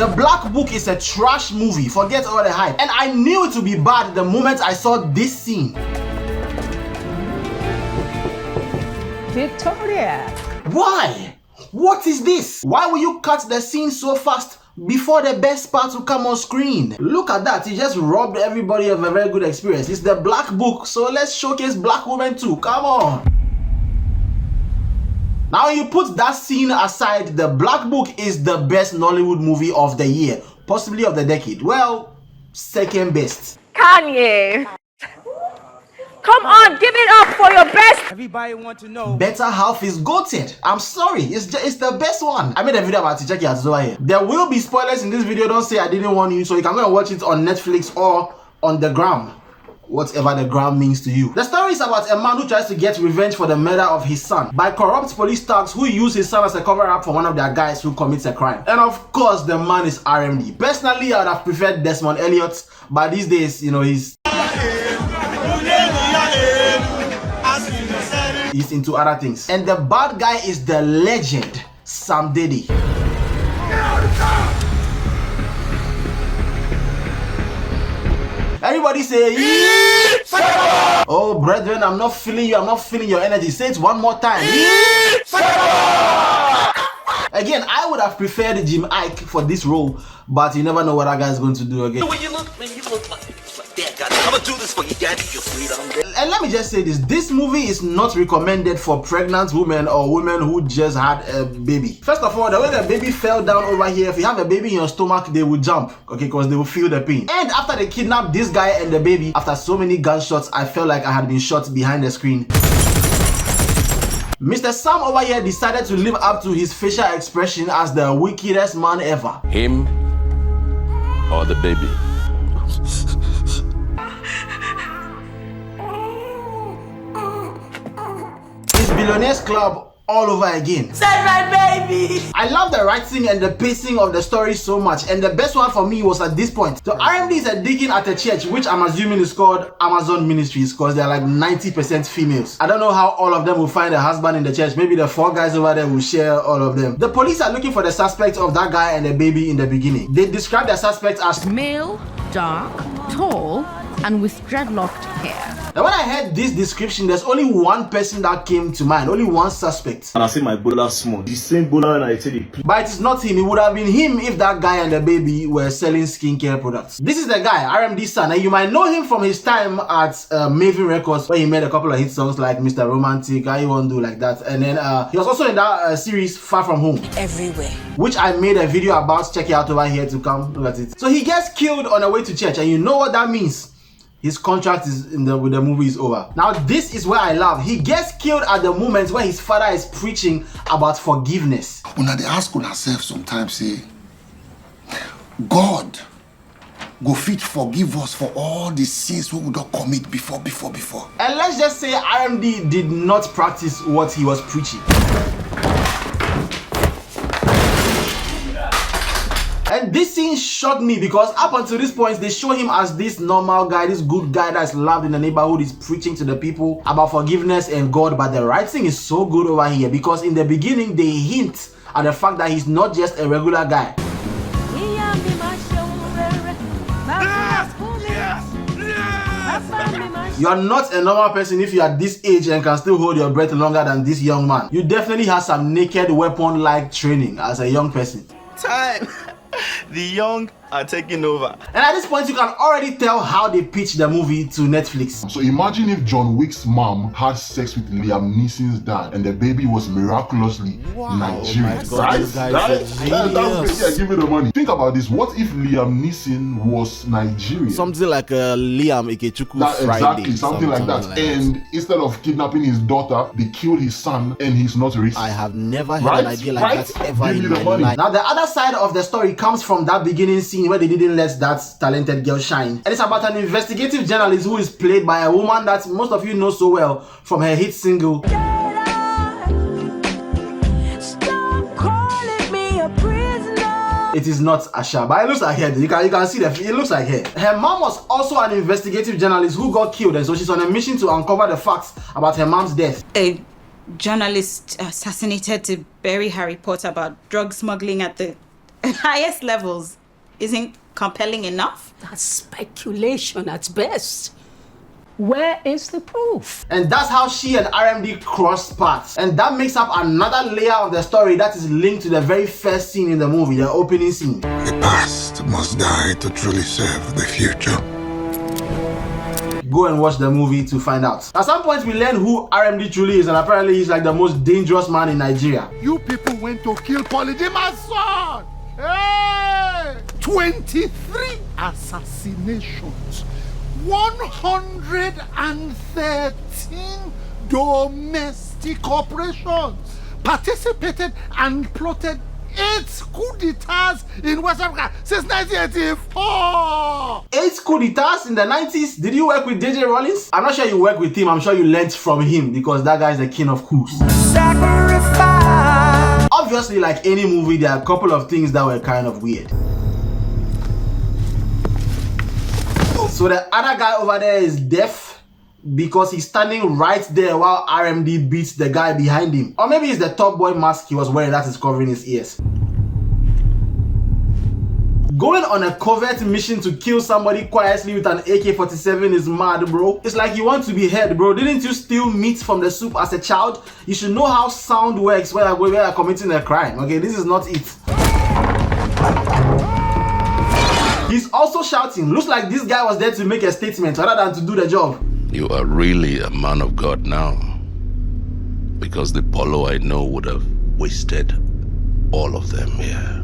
The Black Book is a trash movie, forget all the hype. And I knew it would be bad the moment I saw this scene. Victoria. Why? What is this? Why will you cut the scene so fast before the best part will come on screen? Look at that, he just robbed everybody of a very good experience. It's the Black Book, so let's showcase black women too, come on. Now you put that scene aside, the Black Book is the best Nollywood movie of the year, possibly of the decade. Well, second best. Kanye. Come on, give it up for your best. Everybody want to know. Better Half is goated. I'm sorry, it's the best one. I made a video about it, check it out over here. There will be spoilers in this video, don't say I didn't warn you, so you can go and watch it on Netflix or on the gram. Whatever the gram means to you. The story is about a man who tries to get revenge for the murder of his son by corrupt police thugs who use his son as a cover-up for one of their guys who commits a crime. And of course, the man is RMD. Personally, I would have preferred Desmond Elliott, but these days, you know, he's into other things. And the bad guy is the legend, Sam Diddy. Everybody say, yeah! Oh, brethren, I'm not feeling you. I'm not feeling your energy. Say it one more time. Yeah! Again, I would have preferred Jim Ike for this role, but you never know what that guy is going to do again. When you look like that guy, I'm gonna do this for you, daddy. You're sweet. And let me just say this movie is not recommended for pregnant women or women who just had a baby. First of all, the way the baby fell down over here, if you have a baby in your stomach, they will jump, okay, because they will feel the pain. And after they kidnapped this guy and the baby, after so many gunshots, I felt like I had been shot behind the screen. Mr. Sam over here decided to live up to his facial expression as the wickedest man ever. Him or the baby? Billionaires Club all over again. Send my baby! I love the writing and the pacing of the story so much, and the best one for me was at this point. So RMD is a deacon at a church which I'm assuming is called Amazon Ministries because they're like 90% females. I don't know how all of them will find a husband in the church. Maybe the 4 guys over there will share all of them. The police are looking for the suspect of that guy and the baby in the beginning. They describe the suspect as Male, dark, tall, and with dreadlocked hair. Now when I heard this description, there's only one person that came to mind, only one suspect. And I say my brother small. The same brother and I tell you. But it is not him. It would have been him if that guy and the baby were selling skincare products. This is the guy, RMD's son, and you might know him from his time at Maven Records, where he made a couple of hit songs like Mr. Romantic, I Won't Do Like That. And then he was also in that series Far From Home. Everywhere. Which I made a video about. Check it out over here to come look at it. So he gets killed on the way to church, and you know what that means. His contract is with the movie is over. Now this is where I love. He gets killed at the moment where his father is preaching about forgiveness. Una dey ask ourselves sometimes, say, God go fit forgive us for all the sins we would not commit before. And let's just say RMD did not practice what he was preaching. And this scene shocked me because up until this point, they show him as this normal guy, this good guy that's loved in the neighborhood, is preaching to the people about forgiveness and God. But the writing is so good over here because in the beginning, they hint at the fact that he's not just a regular guy. You are not a normal person if you are this age and can still hold your breath longer than this young man. You definitely have some naked weapon-like training as a young person. Time. The young are taking over. And at this point, you can already tell how they pitched the movie to Netflix. So imagine if John Wick's mom had sex with Liam Neeson's dad and the baby was miraculously Nigerian. Oh God, That's yeah, give me the money. Think about this. What if Liam Neeson was Nigerian? Something like a Liam Ikechukwu Friday. Exactly, something like that. And instead of kidnapping his daughter, they killed his son and he's not rich. I have never heard an idea like that ever in my life. Now the other side of the story comes from that beginning scene where they didn't let that talented girl shine. And it's about an investigative journalist who is played by a woman that most of you know so well from her hit single. It is not Asha, but it looks like her. You can see that it looks like her. Her mom was also an investigative journalist who got killed, and so she's on a mission to uncover the facts about her mom's death. A journalist assassinated to bury her report about drug smuggling at the highest levels isn't compelling enough? That's speculation at best. Where is the proof? And that's how she and RMD cross paths. And that makes up another layer of the story that is linked to the very first scene in the movie, the opening scene. The past must die to truly serve the future. Go and watch the movie to find out. At some point, we learn who RMD truly is, and apparently he's like the most dangerous man in Nigeria. You people went to kill Polydima's son! Hey! 23 assassinations. 113 domestic operations. Participated and plotted 8 coup d'etats in West Africa since 1984. 8 coup d'etats in the 90s? Did you work with DJ Rollins? I'm not sure you work with him. I'm sure you learnt from him because that guy is the king of coups. Sacrifice. Obviously, like any movie, there are a couple of things that were kind of weird. So the other guy over there is deaf because he's standing right there while RMD beats the guy behind him. Or maybe it's the Top Boy mask he was wearing that is covering his ears. Going on a covert mission to kill somebody quietly with an AK-47 is mad, bro. It's like you want to be heard, bro. Didn't you steal meat from the soup as a child? You should know how sound works when you're committing a crime, okay? This is not it. He's also shouting. Looks like this guy was there to make a statement rather than to do the job. You are really a man of God now. Because the Polo I know would have wasted all of them here.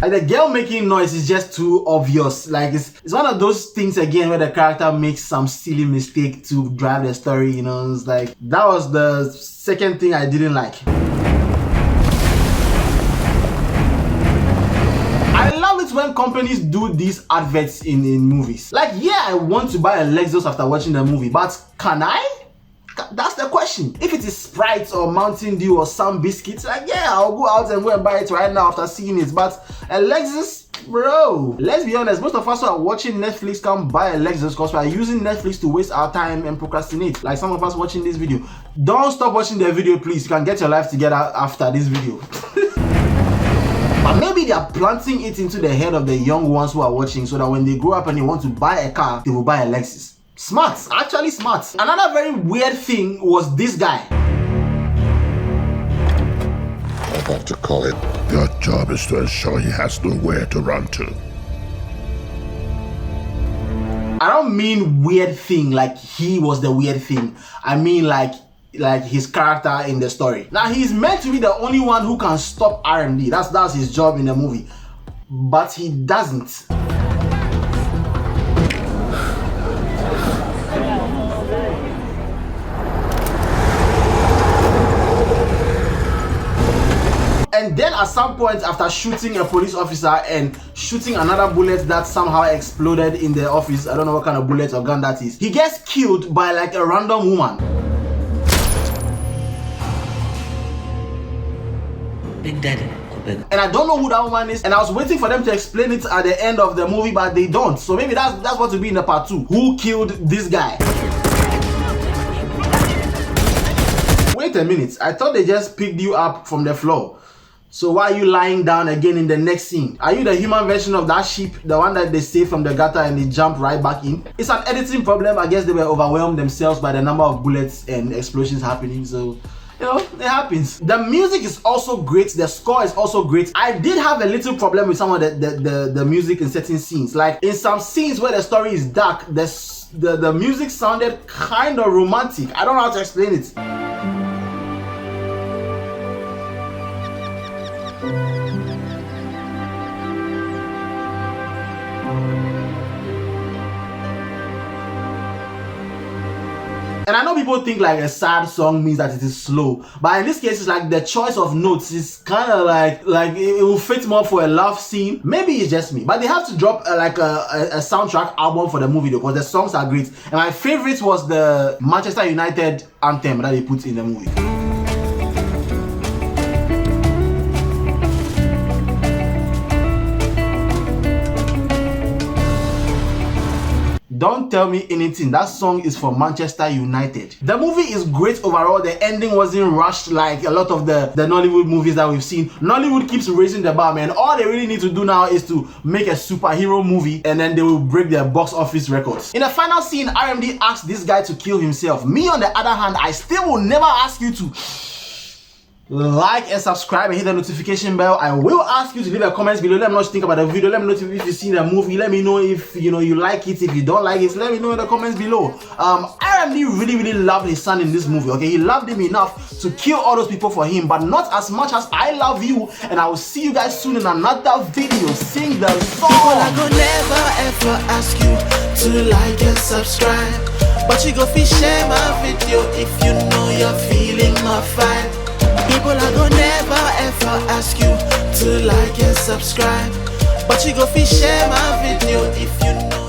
Like the girl making noise is just too obvious. Like it's one of those things again where the character makes some silly mistake to drive the story, you know. It's like that was the second thing I didn't like. I love it when companies do these adverts in movies. Like, yeah, I want to buy a Lexus after watching the movie, but can I? That's the question. If it is Sprite or Mountain Dew or some biscuits, like, yeah, I'll go out and go and buy it right now after seeing it. But a Lexus, bro, let's be honest, most of us who are watching Netflix can't buy a Lexus because we are using Netflix to waste our time and procrastinate. Like some of us watching this video. Don't stop watching the video, please. You can get your life together after this video. But maybe they are planting it into the head of the young ones who are watching so that when they grow up and they want to buy a car, they will buy a Lexus. Smart, actually smart. Another very weird thing was this guy. I've got to call it. Your job is to ensure he has nowhere to run to. I don't mean weird thing like he was the weird thing. I mean like his character in the story. Now he's meant to be the only one who can stop RMD. That's his job in the movie. But he doesn't. And then at some point after shooting a police officer and shooting another bullet that somehow exploded in the office, I don't know what kind of bullet or gun that is, he gets killed by like a random woman. Big Daddy. And I don't know who that woman is, and I was waiting for them to explain it at the end of the movie, but they don't. So maybe that's what will be in the part 2. Who killed this guy? Wait a minute, I thought they just picked you up from the floor. So why are you lying down again in the next scene? Are you the human version of that sheep, the one that they saved from the gutter and they jump right back in? It's an editing problem. I guess they were overwhelmed themselves by the number of bullets and explosions happening. So, you know, it happens. The music is also great. The score is also great. I did have a little problem with some of the music in certain scenes. Like in some scenes where the story is dark, the music sounded kind of romantic. I don't know how to explain it. And I know people think like a sad song means that it is slow, but in this case, it's like the choice of notes is kind of like it will fit more for a love scene. Maybe it's just me, but they have to drop a soundtrack album for the movie though, because the songs are great. And my favorite was the Manchester United anthem that they put in the movie. Don't tell me anything. That song is for Manchester United. The movie is great overall. The ending wasn't rushed like a lot of the Nollywood movies that we've seen. Nollywood keeps raising the bar, man. All they really need to do now is to make a superhero movie and then they will break their box office records. In the final scene, RMD asked this guy to kill himself. Me, on the other hand, I still will never ask you to like and subscribe and hit the notification bell. I will ask you to leave a comments below. Let me know what you think about the video. Let me know if you've seen the movie. Let me know if you like it. If you don't like it, let me know in the comments below. RMD really loved his son in this movie. Okay, he loved him enough to kill all those people for him, but not as much as I love you. And I will see you guys soon in another video. Sing the song. I go never ever ask you to like and subscribe, but you go share my video if you know you're feeling my vibe. People are gonna never ever ask you to like and subscribe, but you go share my video if you know